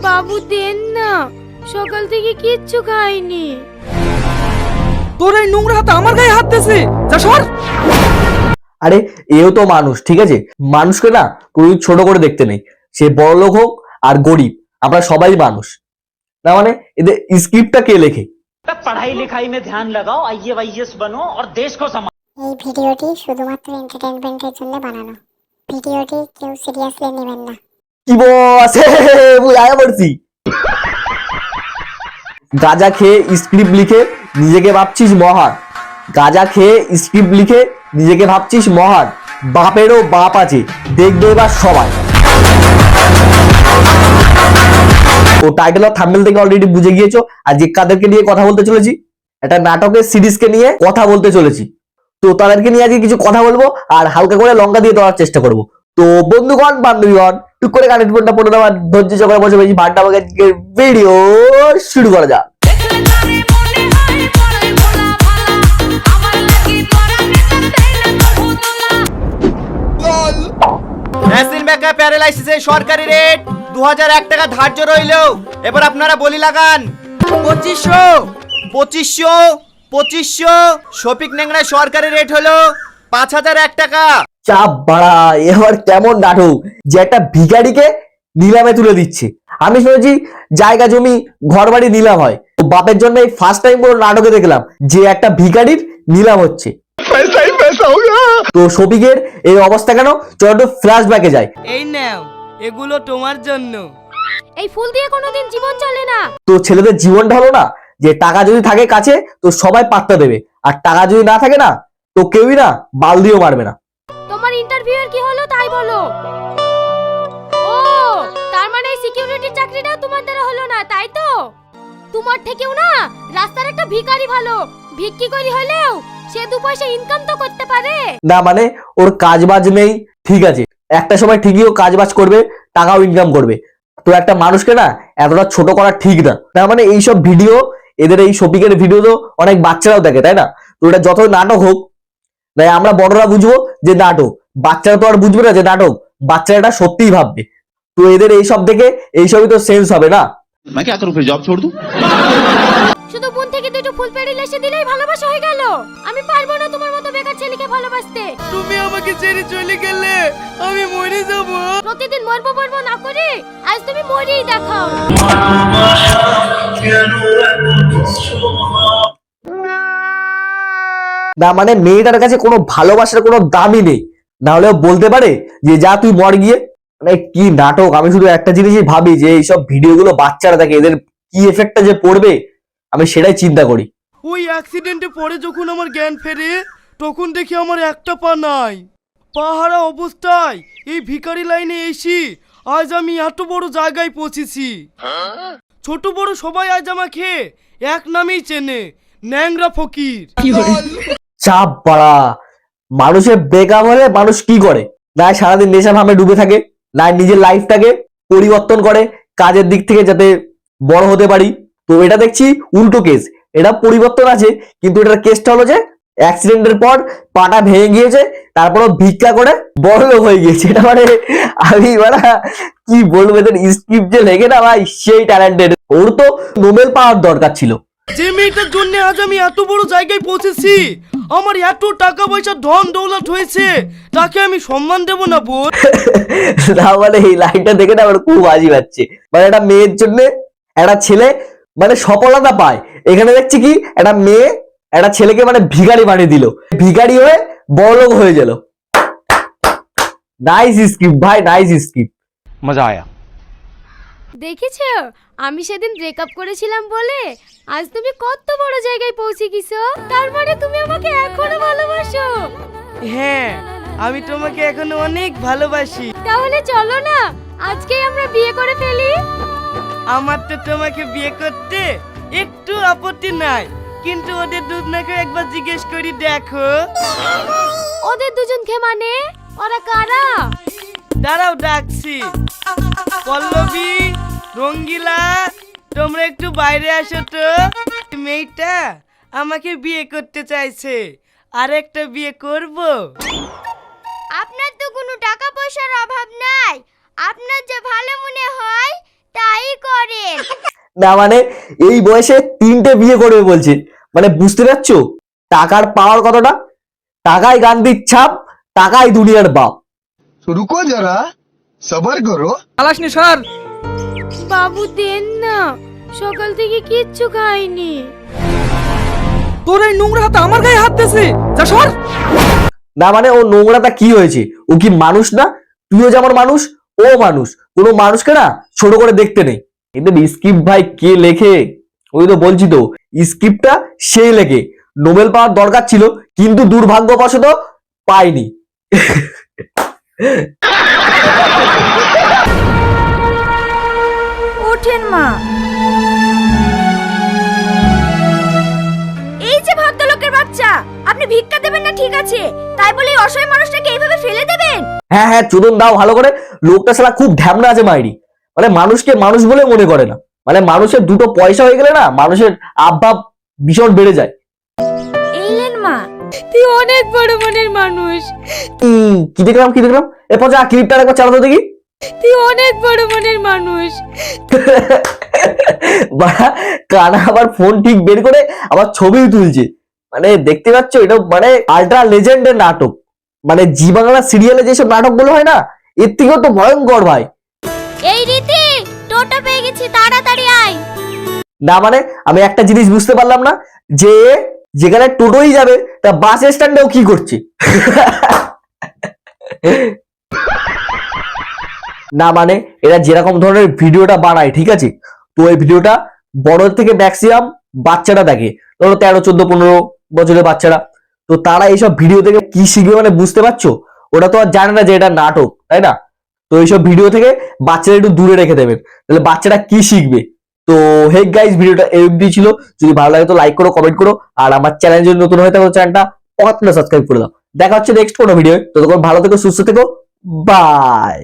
বাবু দেন না, সকাল থেকে কিচ্ছু খাইনি। তোর এই নোংরা হাত আমার গায়ে হাত দিছে, যা সর। আরে এও তো মানুষ, ঠিক আছে? মানুষকে না তুই ছোট করে দেখতে নেই, সে বড় লোক হোক আর গরিব, আমরা সবাই মানুষ। না মানে এদের স্ক্রিপ্টটা কে লেখে? पढ़ाई लिखाई में ध्यान लगाओ, आईएएस बनो और देश को संभालो। এই ভিডিওটি শুধুমাত্র এন্টারটেইনমেন্টের জন্য বানানো। ভিডিওটি কেউ সিরিয়াসলি নেবেন না। কি বস বুঝায় পড়ছি। গাঁজা খেয়ে স্ক্রিপ্ট লিখে নিজেকে ভাবছিস মহান, গাঁজা খেয়ে স্ক্রিপ্ট লিখে নিজেকে ভাবছিস মহান। বাপেরও বাপ আছে, দেখবে এবার সবাই। ও টাইটেল আর থাম্বনেল থেকে অলরেডি বুঝে গিয়েছো আজকে কাদেরকে নিয়ে কথা বলতে চলেছি। একটা নাটকের সিরিজকে নিয়ে কথা বলতে চলেছি, তো তাদেরকে নিয়ে আজকে কিছু কথা বলবো আর হালকা করে লঙ্কা দিয়ে দেওয়ার চেষ্টা করবো। তো বন্ধুগণ বান্ধবীগণ, টুক করে কানের ফোনটা পড়ে নেওয়ার ধৈর্য সহকারে বসে বসে ভাট্টা আমাকে ভিডিও শুরু করা যাক। প্যারালাইসিসে সরকারি রেট 2001 টাকা ধার্য রইল। এবার আপনারা বলি লাগান 2500 শফিক নেংড়া সরকারি রেট হলো 5001 টাকা। চাপ বাড়া, এবার কেমন নাটক যে একটা ভিখারিকে নিলামে তুলে দিচ্ছে। আমি শুনেছি জায়গা জমি ঘর বাড়ি নিলাম হয়, তো বাপের জন্য এই ফার্স্ট টাইম পুরো নাটকে দেখলাম যে একটা ভিখারির নিলাম হচ্ছে। তো শফিকের এই অবস্থা কেন, চলো একটু ফ্ল্যাশব্যাকে যাই। এই নাও, এগুলো তোমার জন্য। এই ফুল দিয়ে কোনোদিন জীবন চলে না। তো ছেলেদের জীবনটা হলো না যে টাকা যদি থাকে কাছে তো সবাই পাত্তা দেবে, আর টাকা যদি না থাকে না তো কেউই না বাল দিয়েও মারবে না। তোমার ইন্টারভিউয়ের কি হলো তাই বলো। ও তার মানে এই সিকিউরিটির চাকরিটা তোমার দ্বারা হলো না, তাই তো? তোমার থেকেও না রাস্তার একটা ভিখারি ভালো, ভিক্ষি করি হলেও সে 2 পয়সা ইনকাম তো করতে পারে। না মানে ওর কাজ বাজ নেই, ঠিক আছে, একটা সময় ঠিকই ও কাজ বাজ করবে, টাকাও ইনকাম করবে। তো একটা মানুষকে না এতটা ছোট করা ঠিক না। না মানে এইসব ভিডিও, এদের এই শফিকের ভিডিও তো অনেক বাচ্চারাও দেখে, তাই না? তো এটা যত নাটক হোক, তাই আমরা বড়রা বুঝবো যে নাটক, বাচ্চারা তো আর বুঝবে না যে নাটক, বাচ্চারা এটা সত্যিই ভাববে। তো এদের এইসব দেখে এইসবই তো সেন্স হবে না। मैं क्या करूं फिर, जॉब छोड़ दूं? শুধু বোন থেকে দুটো ফুল পেড়ে লেসে দিলেই ভালোবাসা হয়ে গেল। আমি পারবো না তোমার মতো বেকার ছেলেকে ভালোবাসতে। তুমি আমাকে ছেড়ে চলে গেলে আমি মরে যাব। প্রতিদিন মরবো মরবো না করে আজ তুমি মরেই দেখাও। না মানে মেয়েটার কাছে কোনো ভালোবাসার কোনো দামই নেই, না হলেও বলতে পারে যে যা তুই মর গিয়ে। মানে কি নাটক! আমি শুধু একটা জিনিসই ভাবি যে এইসব ভিডিওগুলো বাচ্চারা দেখে, এদের কি এফেক্টটা যে পড়বে আমি সেটাই চিন্তা করি। ওই অ্যাক্সিডেন্টে পরে যখন আমার জ্ঞান ফেরে তখন দেখি আমার একটা পা নাই। পাহারা অবস্থায় এই ভিখারি লাইনে এসি আজ আমি এত বড় জায়গায় পৌঁছেছি। ছোট বড় সবাই আজ আমাকে এক নামেই চেনে, ন্যাংরা ফকির। চাপ বাড়া, মানুষের ব্রেকআপ হলে মানুষ কি করে? না সারাদিন নেশা ভাবে ডুবে থাকে, না নিজের লাইফটাকে পরিবর্তন করে কাজের দিক থেকে যাতে বড় হতে পারি। তো এটা দেখছি উল্টো কেস, এটা পরিবর্তন আছে কিন্তু এটার কেসটা হলো যে অ্যাক্সিডেন্টের পর পাটা ভেঙে গিয়েছে, তারপরও ভিক্ষা করে বড় লোক হয়ে গিয়েছে। এটা মানে আমি মানে কি বলবো, এদের স্ক্রিপ্ট যে লেগে না ভাই সেই ট্যালেন্টেড। ওর তো নোবেল পাওয়ার দরকার ছিল। যে মেয়েটার জন্য আজ আমি এত বড় জায়গায় পৌঁছেছি, আমার এত টাকা পয়সা ধন দৌলত হয়েছে, তাকে আমি সম্মান দেব না বোন? না মানে এই লাইনটা দেখে না আমার খুব হাসি পাচ্ছে। মানে একটা মেয়ের জন্য একটা ছেলে মানে সফলতা পায়, এখানে দেখছি কি একটা মেয়ে একটা ছেলেকে মানে ভিখারি বানিয়ে দিল, ভিখারি হয়ে বড়লোক হয়ে গেল। নাইস স্ক্রিপ্ট ভাই, নাইস স্ক্রিপ্ট, मजा आया। দেখেছো আমি সেদিন ব্রেকআপ করেছিলাম বলে আজ তুমি কত বড় জায়গায় পৌঁছে গেছো। তার মানে তুমি আমাকে এখনো ভালোবাসো। হ্যাঁ, আমি তোমাকে এখনো অনেক ভালোবাসি। তাহলে চলো না আজকেই আমরা বিয়ে করে ফেলি। আমার তো তোমাকে বিয়ে করতে একটু আপত্তি নাই, কিন্তু ওদের দুজনকে একবার জিজ্ঞেস করি দেখো। ওদের দুজনকে মানে ওরা কারা? দাঁড়াও ডাকছি। পল্লবী, রঙ্গিলা, তোমরা একটু বাইরে আসো তো। মেয়েটা আমাকে বিয়ে করতে চাইছে, আর একটা বিয়ে করব। আপনার তো কোনো টাকা পয়সার অভাব নাই, আপনার যে ভালো মনে হয় তাই করেন। না মানে এই বয়সে 3টে বিয়ে করবে বলছে, মানে বুঝতে পারছো টাকার পাওয়ার কতটা? টাকাই গান্ধীর ছাপ, টাকাই দুনিয়ার বাপ। रुको जरा सबर करो। বাবু দেন না, সকাল থেকে কিচ্ছু খাইনি। তোর এই নোংরা হাতে আমার গায়ে হাত দিয়েছে, যা সর। না মানে ও নোংরাটা কি হয়েছে? ও কি মানুষ না? তুইও যেমন মানুষ, ও মানুষ। কোনো মানুষকে না ছোট করে দেখতে নেই। কিন্তু স্ক্রিপ্ট ভাই কে লেখে? ওই তো বলছি তো, স্ক্রিপ্টটা সেই লেখে। নোবেল পাওয়ার দরকার ছিল, কিন্তু দুর্ভাগ্যবশত পাইনি। ওঠেন মা। এই যে ভদ্রলোকের বাচ্চা, আপনি ভিক্ষা দেবেন না ঠিক আছে, তাই বলে এই অসহায় মানুষটাকে এইভাবে ফেলে দেবেন? হ্যাঁ হ্যাঁ, চোদন দাও ভালো করে। লোকটা শালা খুব ঢ্যামনা আছে মাইরি, মানে মানুষকে মানুষ বলে মনে করে না। মানে মানুষের দুটো পয়সা হয়ে গেলে না, মানুষের আবভাব ভীষণ বেড়ে যায়। এইলেন মা, তুই অনেক বড় মনের মানুষ। কি দেখলাম কি দেখলাম? এরপর যা ক্লিপটা একবার চালাতো দেখি। তুই অনেক বড় মনের মানুষ। বাড়া কানা আবার ফোন ঠিক বের করে আবার ছবিও তুলছে। মানে দেখতে পাচ্ছ, এটা মানে আল্ট্রা লেজেন্ডের নাটক। মানে জি বাংলা সিরিয়ালে যেসব নাটকগুলো হয় না, এর থেকেও তো ভয়ঙ্কর ভাই। এই রীতি, টোটো পেয়ে গেছি, তাড়াতাড়ি আয়। না মানে আমি একটা জিনিস বুঝতে পারলাম না, যে যেখানে টোটোই যাবে তা বাস স্ট্যান্ডেও কি করছে? না মানে এরা যেরকম ধরনের ভিডিওটা বানায়, ঠিক আছে, তো এই ভিডিওটা বড় থেকে ম্যাক্সিমাম বাচ্চারা দেখে, ধরো 13, 14, 15 বছরের বাচ্চারা। তো তারা এইসব ভিডিও থেকে কি শিখবে মানে বুঝতে পারছো? ওরা তো আর জানে না যে এটা নাটক, তাই না? তো এইসব ভিডিও থেকে বাচ্চারা একটু দূরে রেখে দেবেন, তাহলে বাচ্চারা কি শিখবে? তো হে গাইস, ভিডিওটা এই অবধি ছিল। যদি ভালো লাগে তো লাইক করো, কমেন্ট করো, আর আমার চ্যানেল যদি নতুন হয়ে থাকে চ্যানেলটা সাবস্ক্রাইব করে দাও। দেখা হচ্ছে নেক্সট কোনো ভিডিও। ততক্ষণ ভালো থেকো, সুস্থ থেকো, বাই।